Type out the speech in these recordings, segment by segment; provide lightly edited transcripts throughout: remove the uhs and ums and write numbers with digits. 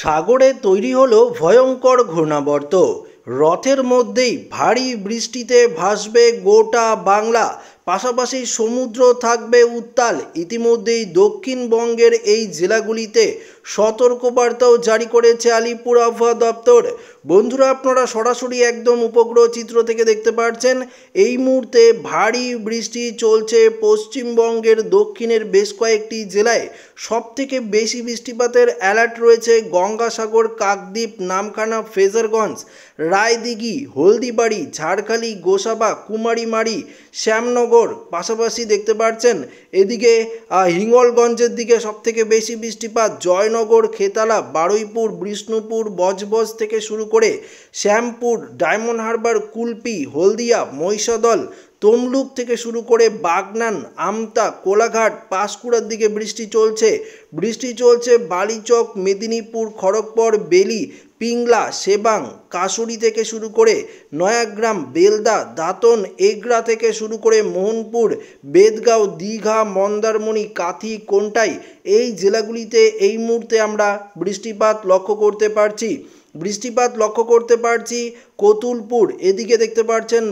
সাগরে তৈরি হলো ভয়ঙ্কর ঘূর্ণাবর্ত। রথের মধ্যেই ভারী বৃষ্টিতে ভাসবে গোটা বাংলা, পাশাপাশি সমুদ্র থাকবে উত্তাল। ইতিমধ্যেই দক্ষিণবঙ্গের এই জেলাগুলিতে সতর্কবার্তাও জারি করেছে আলিপুর আবহাওয়া দপ্তর। বন্ধুরা, আপনারা সরাসরি একদম উপগ্রহ চিত্র থেকে দেখতে পাচ্ছেন এই মুহূর্তে ভারী বৃষ্টি চলছে পশ্চিমবঙ্গের দক্ষিণের বেশ কয়েকটি জেলায়। সবথেকে বেশি বৃষ্টিপাতের অ্যালার্ট রয়েছে গঙ্গাসাগর, কাকদ্বীপ, নামখানা, ফ্রেজারগঞ্জ, রায়দিঘি, হলদিবাড়ি, ঝাড়খালি, গোসাবা, কুমারীমারি, শ্যামনগর। পাশাপাশি দেখতে পাচ্ছেন এদিকে হিঙ্গলগঞ্জের দিকে সবথেকে বেশি বৃষ্টিপাত, জয়নগর, খেতালা, বারুইপুর, বিষ্ণুপুর, বজবজ থেকে শুরু করে শ্যামপুর, ডায়মন্ড হারবার, কুলপি, হলদিয়া, মহিষাদল, তমলুক থেকে শুরু করে বাগনান, আমতা, কোলাঘাট, পাঁশকুড়ার দিকে বৃষ্টি চলছে বালিচক, মেদিনীপুর, খড়গপুর, বেলি, পিংলা, সেবাং, কাশুরি থেকে শুরু করে নয়াগ্রাম, বেলদা, দাঁতন, এগরা থেকে শুরু করে মোহনপুর, বেদগাঁও, দীঘা, মন্দারমণি, কাথি, কোন্টাই, এই জেলাগুলিতে এই মুহূর্তে আমরা বৃষ্টিপাত লক্ষ্য করতে পারছি। কতুলপুর এদিকে দেখতে পাচ্ছেন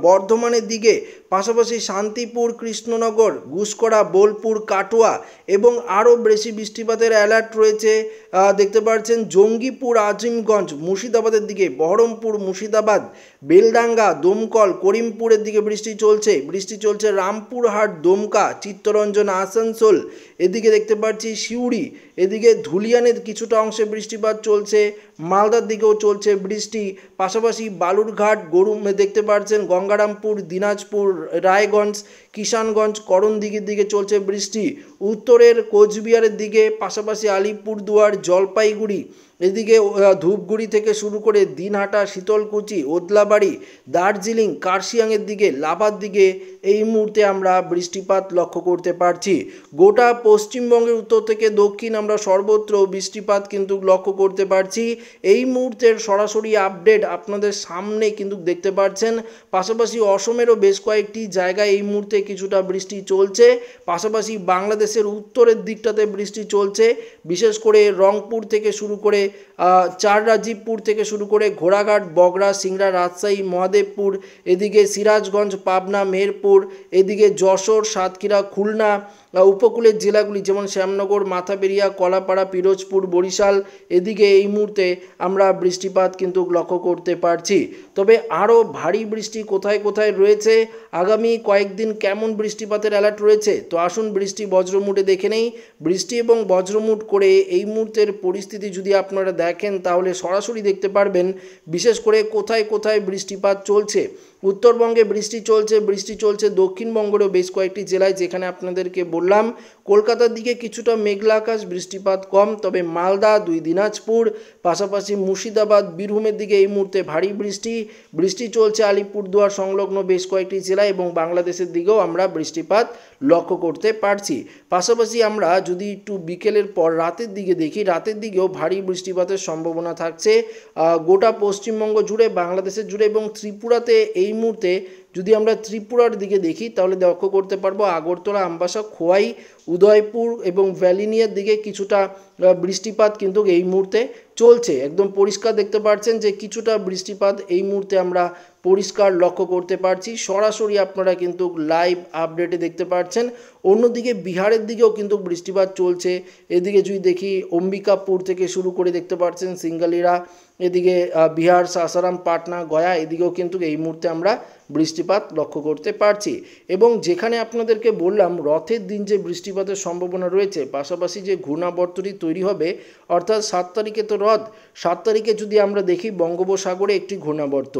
বর্ধমানের দিকে, পাশাপাশি শান্তিপুর, কৃষ্ণনগর, গুসকরা, বোলপুর, কাটোয়া এবং আরও বেশি বৃষ্টিপাতের অ্যালার্ট রয়েছে। দেখতে পাচ্ছেন জঙ্গিপুর, আজিমগঞ্জ, মুর্শিদাবাদের দিকে, বহরমপুর, মুর্শিদাবাদ, বেলডাঙ্গা, দমকল, করিমপুরের দিকে বৃষ্টি চলছে রামপুরহাট, দমকা, চিত্তরঞ্জন, আসানসোল, এদিকে দেখতে পাচ্ছি সিউড়ি, এদিকে ধুলিয়ানের কিছুটা অংশে বৃষ্টিপাত চলছে, মালদার দিকেও চলছে বৃষ্টি। পাশাপাশি বালুরঘাট, দেখতে পাচ্ছেন গঙ্গারামপুর, দিনাজপুর, রায়গঞ্জ, কিষানগঞ্জ, করণদিঘির দিকে চলছে বৃষ্টি। উত্তরের কোচবিহারের দিকে, পাশাপাশি আলিপুরদুয়ার, জলপাইগুড়ি, এদিকে ধূপগুড়ি থেকে শুরু করে দিনহাটা, শীতলকুচি, ওদলাবাড়ি, দার্জিলিং, কার্শিয়াংয়ের দিকে, লাভার দিকে এই মুহূর্তে আমরা বৃষ্টিপাত লক্ষ্য করতে পারছি। গোটা পশ্চিমবঙ্গের উত্তর থেকে দক্ষিণ আমরা সর্বত্র বৃষ্টিপাত কিন্তু লক্ষ্য করতে পারছি। এই মুহূর্তের সরাসরি আপডেট আপনাদের সামনে কিন্তু দেখতে পাচ্ছেন। পাশাপাশি অসমেরও বেশ কয়েকটি জায়গায় এই মুহূর্তে কিছুটা বৃষ্টি চলছে। পাশাপাশি বাংলাদেশের উত্তরের দিকটাতে বৃষ্টি চলছে, বিশেষ করে রংপুর থেকে শুরু করে চাররাজীবপুর থেকে শুরু করে ঘোড়াঘাট, বগরা, সিংড়া, রাজশাহী, মহাদেবপুর, এদিকে সিরাজগঞ্জ, পাবনা, মেহেরপুর, এদিকে যশোর, সাতক্ষীরা, খুলনা, উপকূলের জেলাগুলি যেমন শ্যামনগর, মাথাবেরিয়া, কলাপাড়া, পিরোজপুর, বরিশাল, এদিকে এই মুহূর্তে আমরা বৃষ্টিপাত কিন্তু লক্ষ্য করতে পারছি। তবে আরও ভারী বৃষ্টি কোথায় কোথায় রয়েছে, আগামী কয়েকদিন কেমন বৃষ্টিপাতের অ্যালার্ট রয়েছে, তো আসুন বৃষ্টি বজ্রমুটে দেখে নেই। বৃষ্টি এবং বজ্রমুট করে এই মুহূর্তের পরিস্থিতি যদি আপনারা দেখেন তাহলে সরাসরি দেখতে পারবেন বিশেষ করে কোথায় কোথায় বৃষ্টিপাত চলছে। উত্তরবঙ্গে বৃষ্টি চলছে দক্ষিণবঙ্গেরও বেশ কয়েকটি জেলায়, যেখানে আপনাদেরকে বললাম কলকাতার দিকে কিছুটা মেঘলা আকাশ, বৃষ্টিপাত কম। তবে মালদা, দিনাজপুর, পাশাপাশি মুর্শিদাবাদ, বীরভূমের দিকে এই মুহূর্তে ভারী বৃষ্টি চলছে আলিপুরদুয়ার সংলগ্ন বেশ কয়েকটি জেলায় এবং বাংলাদেশের দিকেও আমরা বৃষ্টিপাত লক্ষ্য করতে পারছি। পাশাপাশি আমরা যদি একটু বিকেলের পর রাতের দিকে দেখি, রাতের দিকেও ভারী বৃষ্টিপাতের সম্ভাবনা থাকছে গোটা পশ্চিমবঙ্গ জুড়ে, বাংলাদেশের জুড়ে এবং ত্রিপুরাতে। এই মুহূর্তে যদি আমরা ত্রিপুরার দিকে দেখি তাহলে লক্ষ্য করতে পারবো আগরতলা, আমবাসা, খোয়াই, উদয়পুর এবং ভ্যালিনিয়ার দিকে কিছুটা বৃষ্টিপাত কিন্তু এই মুহূর্তে চলছে। একদম পরিষ্কার দেখতে পাচ্ছেন যে কিছুটা বৃষ্টিপাত এই মুহূর্তে আমরা পরিষ্কার লক্ষ্য করতে পারছি। সরাসরি আপনারা কিন্তু লাইভ আপডেটে দেখতে পাচ্ছেন। অন্যদিকে বিহারের দিকেও কিন্তু বৃষ্টিপাত চলছে। এদিকে যদি দেখি অম্বিকাপুর থেকে শুরু করে দেখতে পাচ্ছেন সিঙ্গালিরা, এদিকে বিহার, সাসারাম, পাটনা, গয়া, এদিকেও কিন্তু এই মুহূর্তে আমরা বৃষ্টিপাত লক্ষ্য করতে পারছি। এবং যেখানে আপনাদেরকে বললাম রথের দিন যে বৃষ্টিপাতের সম্ভাবনা রয়েছে, পাশাপাশি যে ঘূর্ণাবর্তটি তৈরি হবে, অর্থাৎ 7 তারিখে তো রথ, 7 তারিখে যদি আমরা দেখি বঙ্গোপসাগরে একটি ঘূর্ণাবর্ত,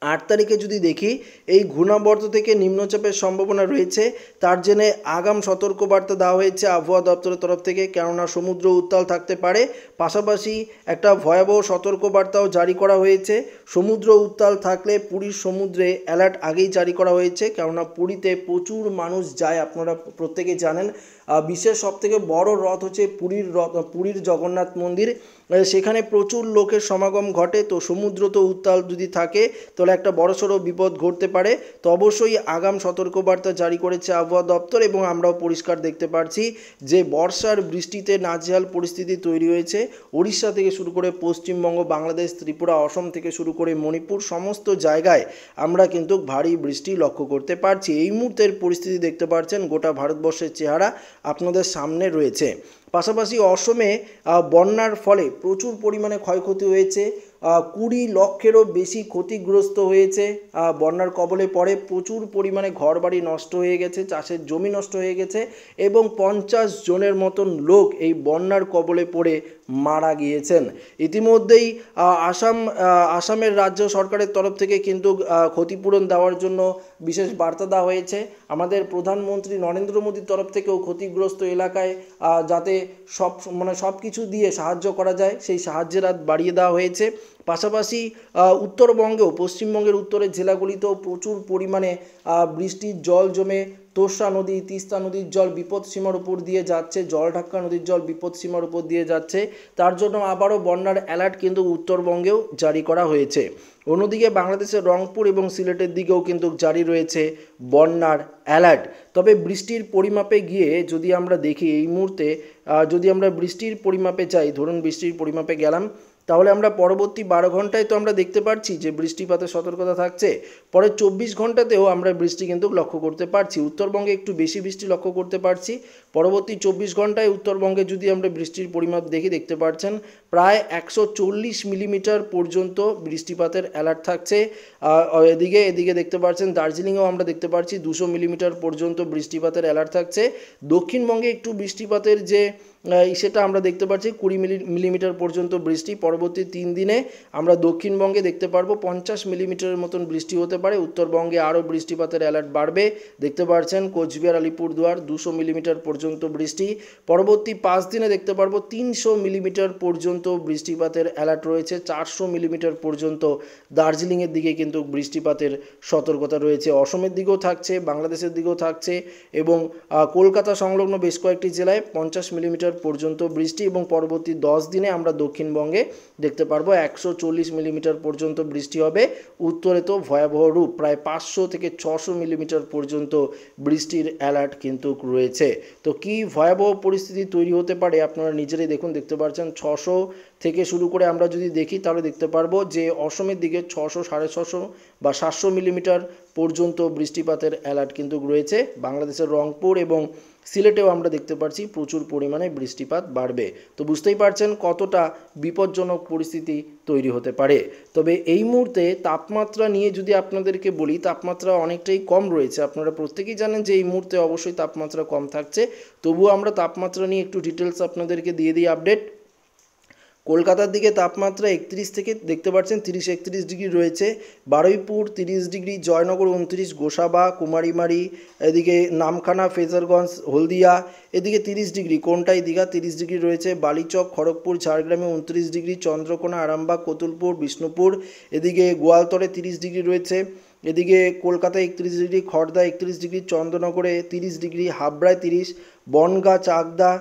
8 তারিখে যদি দেখি এই ঘূর্ণাবর্ত থেকে নিম্নচাপের সম্ভাবনা রয়েছে। তার জন্য আগাম সতর্কবার্তা দেওয়া হয়েছে আবহাওয়া দপ্তরের তরফ থেকে, কেননা সমুদ্র উত্তাল থাকতে পারে। পাশাপাশি একটা ভয়াবহ সতর্কবার্তাও জারি করা হয়েছে। সমুদ্র উত্তাল থাকলে পুরীর সমুদ্রে অ্যালার্ট আগেই জারি করা হয়েছে, কেননা পুরীতে প্রচুর মানুষ যায়, আপনারা প্রত্যেকেই জানেন। বিশ্বের সবথেকে বড় রথ হচ্ছে পুরীর জগন্নাথ মন্দির, সেখানে প্রচুর লোকের সমাগম ঘটে। তো সমুদ্র তো উত্তাল যদি থাকে তাহলে একটা বড়সড় বিপদ ঘটতে পারে। তো অবশ্যই আগাম সতর্কবার্তা জারি করেছে আবহাওয়া দপ্তর, এবং আমরাও পরিষ্কার দেখতে পাচ্ছি যে বর্ষার বৃষ্টিতে নাজেহাল পরিস্থিতি তৈরি হয়েছে। উড়িষ্যা থেকে শুরু করে পশ্চিমবঙ্গ, বাংলাদেশ, ত্রিপুরা, অসম থেকে শুরু করে মণিপুর, সমস্ত জায়গায় আমরা কিন্তু ভারী বৃষ্টি লক্ষ্য করতে পারছি। এই মুহূর্তের পরিস্থিতি দেখতে পাচ্ছেন, গোটা ভারতবর্ষের চেহারা আপনাদের সামনে রয়েছে। পাশাপাশি অসমে বন্যার ফলে প্রচুর পরিমাণে ক্ষয়ক্ষতি হয়েছে, 20 লক্ষেরও বেশি ক্ষতিগ্রস্ত হয়েছে। বন্যার কবলে পড়ে প্রচুর পরিমাণে ঘরবাড়ি নষ্ট হয়ে গেছে, চাষের জমি নষ্ট হয়ে গেছে, এবং 50 জনের মতন লোক এই বন্যার কবলে পড়ে মারা গিয়েছেন। ইতিমধ্যেই আসামের রাজ্য সরকারের তরফ থেকে কিন্তু ক্ষতিপূরণ দেওয়ার জন্য বিশেষ বার্তা দেওয়া হয়েছে। আমাদের প্রধানমন্ত্রী নরেন্দ্র মোদীর তরফ থেকেও ক্ষতিগ্রস্ত এলাকায় যাতে সব কিছু দিয়ে সাহায্য করা যায়, সেই সাহায্যের হাত বাড়িয়ে দেওয়া হয়েছে। পাশাপাশি উত্তরবঙ্গেও, পশ্চিমবঙ্গের উত্তরের জেলাগুলিতেও প্রচুর পরিমাণে বৃষ্টির জল জমে তোষা নদী, তিস্তা নদীর জল বিপদসীমার উপর দিয়ে যাচ্ছে, জলঢাকা নদীর জল বিপদসীমার উপর দিয়ে যাচ্ছে। তার জন্য আবারও বন্যার অ্যালার্ট কিন্তু উত্তরবঙ্গেও জারি করা হয়েছে। অন্যদিকে বাংলাদেশের রংপুর এবং সিলেটের দিকেও কিন্তু জারি রয়েছে বন্যার অ্যালার্ট। তবে বৃষ্টির পরিমাপে গিয়ে যদি আমরা দেখি, এই মুহূর্তে যদি আমরা বৃষ্টির পরিমাপে যাই, ধরুন বৃষ্টির পরিমাপে গেলাম, তাহলে আমরা পরবর্তী 12 ঘন্টায় তো আমরা দেখতে পাচ্ছি যে বৃষ্টিপাতের সতর্কতা থাকছে। পরে 24 ঘন্টাতেও আমরা বৃষ্টি কিন্তু লক্ষ্য করতে পারছি। উত্তরবঙ্গে একটু বেশি বৃষ্টি লক্ষ্য করতে পারছি। পরবর্তী 24 ঘন্টায় উত্তরবঙ্গে যদি আমরা বৃষ্টির পরিমাপ দেখতে পাচ্ছেন প্রায় 140 মিলিমিটার পর্যন্ত বৃষ্টিপাতের অ্যালার্ট থাকছে। এদিকে দেখতে পাচ্ছেন দার্জিলিংয়েও আমরা দেখতে পাচ্ছি 200 মিলিমিটার পর্যন্ত বৃষ্টিপাতের অ্যালার্ট থাকছে। দক্ষিণবঙ্গে একটু বৃষ্টিপাতের যে সেটা আমরা দেখতে পাচ্ছি 20 মিলিমিটার পর্যন্ত বৃষ্টি। পরবর্তী 3 দিনে আমরা দক্ষিণবঙ্গে দেখতে পারবো 50 মিলিমিটারের মতন বৃষ্টি হতে পারে। উত্তরবঙ্গে আরও বৃষ্টিপাতের অ্যালার্ট বাড়বে। দেখতে পাচ্ছেন কোচবিহার, আলিপুরদুয়ার 200 মিলিমিটার পর্যন্ত বৃষ্টি। পরবর্তী 5 দিনে দেখতে পারবো 300 মিলিমিটার পর্যন্ত বৃষ্টিপাতের অ্যালার্ট রয়েছে। 400 মিলিমিটার পর্যন্ত দার্জিলিংয়ের দিকে কিন্তু বৃষ্টিপাতের সতর্কতা রয়েছে। অসমের দিকেও থাকছে, বাংলাদেশের দিকেও থাকছে, এবং কলকাতা সংলগ্ন বেশ কয়েকটি জেলায় 50 মিলিমিটার পর্যন্ত বৃষ্টি। এবং পরবর্তী 10 দিনে আমরা দক্ষিণবঙ্গে দেখতে পারবো 140 মিলিমিটার পর্যন্ত বৃষ্টি হবে। উত্তরে তো ভয়াবহ রূপ, প্রায় 500 থেকে 600 মিলিমিটার পর্যন্ত বৃষ্টির অ্যালার্ট কিন্তু রয়েছে। তো কি ভয়াবহ পরিস্থিতি তৈরি হতে পারে আপনারা নিজেরাই দেখতে পাচ্ছেন। 600 থেকে শুরু করে আমরা যদি দেখি তাহলে দেখতে পারবো যে অসমের দিকে 600, 650 বা 700 মিলিমিটার পর্যন্ত বৃষ্টিপাতের অ্যালার্ট কিন্তু রয়েছে। বাংলাদেশের রংপুর এবং সিলেটেও আমরা দেখতে পাচ্ছি প্রচুর পরিমাণে বৃষ্টিপাত বাড়বে। তো বুঝতেই পারছেন কতটা বিপজ্জনক পরিস্থিতি তৈরি হতে পারে। তবে এই মুহূর্তে তাপমাত্রা নিয়ে যদি আপনাদেরকে বলি, তাপমাত্রা অনেকটাই কম রয়েছে। আপনারা প্রত্যেকেই জানেন যে এই মুহূর্তে অবশ্যই তাপমাত্রা কম থাকছে। তবুও আমরা তাপমাত্রা নিয়ে একটু ডিটেলস আপনাদেরকে দিয়ে দিই আপডেট। কলকাতার দিকে তাপমাত্রা 31 থেকে দেখতে পাচ্ছেন 30-31 ডিগ্রি রয়েছে। বারুইপুর 30 ডিগ্রি, জয়নগর 29, গোসাবা, কুমারীমারি, এদিকে নামখানা, ফেজারগঞ্জ, হলদিয়া এদিকে 30 ডিগ্রি, কোনটাই দীঘা 30 ডিগ্রি রয়েছে। বালিচক, খড়গপুর, ঝাড়গ্রামে 29 ডিগ্রি, চন্দ্রকোনা, আরামবাগ, কতুলপুর, বিষ্ণুপুর, এদিকে গোয়ালতরে 30 ডিগ্রি রয়েছে। এদিকে কলকাতায় 31 ডিগ্রি, খড়দা 31 ডিগ্রি, চন্দ্রনগরে 30 ডিগ্রি, হাবড়ায় 30, বনগাঁ, চাকদা,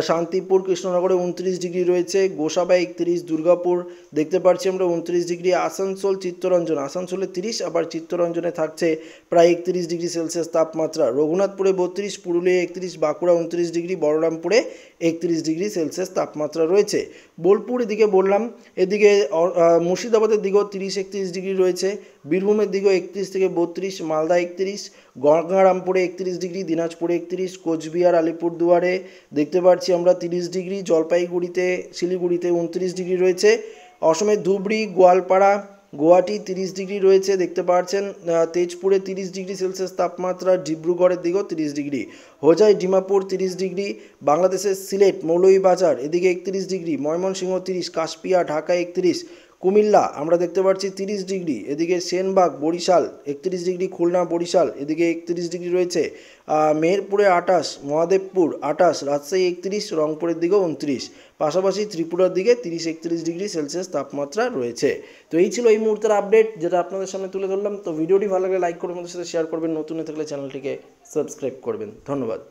শান্তিপুর, কৃষ্ণনগরে 29 ডিগ্রি রয়েছে। গোসাবায় 31, দুর্গাপুর দেখতে পাচ্ছি আমরা 29 ডিগ্রি, আসানসোল, চিত্তরঞ্জন, আসানসোলে 30, আবার চিত্তরঞ্জনে থাকছে প্রায় 31 ডিগ্রি সেলসিয়াস তাপমাত্রা। রঘুনাথপুরে 32, পুরুলিয়া 31, বাঁকুড়া 29 ডিগ্রি, বলরামপুরে 31 ডিগ্রি সেলসিয়াস তাপমাত্রা রয়েছে। বোলপুর এদিকে বললাম, এদিকে মুর্শিদাবাদের দিকেও 30-31 ডিগ্রি রয়েছে। বীরভূমের দিকেও 31 থেকে 32, মালদা 31, গঙ্গারামপুরে 31 ডিগ্রি, দিনাজপুরে 31, কোচবিহার, আলিপুরদুয়ারে দেখতে পাচ্ছি আমরা 30 ডিগ্রি, জলপাইগুড়িতে, শিলিগুড়িতে 29 ডিগ্রি রয়েছে। অসমের ধুবড়ি, গোয়ালপাড়া, গুয়াহাটি 30 ডিগ্রি রয়েছে দেখতে পাচ্ছেন। তেজপুরে 30 ডিগ্রি সেলসিয়াস তাপমাত্রা, ডিব্রুগড়ের দিকেও 30 ডিগ্রি, হোজাই, ডিমাপুর 30 ডিগ্রি, বাংলাদেশের সিলেট, মৌলভীবাজার এদিকে 31 ডিগ্রি, ময়মনসিংহ 30, কাশপিয়া, ঢাকা 31, কুমিল্লা আমরা দেখতে পাচ্ছি 30 ডিগ্রি, এদিকে সেনবাগ, বরিশাল 31 ডিগ্রি, খুলনা, বরিশাল এদিকে 31 ডিগ্রি রয়েছে। মেহেরপুরে 28, মহাদেবপুর 28, রাজশাহী 31, রংপুরের দিকেও 29, পাশাপাশি ত্রিপুরার দিকে 30-31 ডিগ্রি সেলসিয়াস তাপমাত্রা রয়েছে। তো এই ছিল এই মুহূর্তের আপডেট যেটা আপনাদের সামনে তুলে ধরলাম। তো ভিডিওটি ভালো লাগলে লাইক করবেন, আমাদের সাথে শেয়ার করবেন, নতুন হয়ে থাকলে চ্যানেলটিকে সাবস্ক্রাইব করবেন। ধন্যবাদ।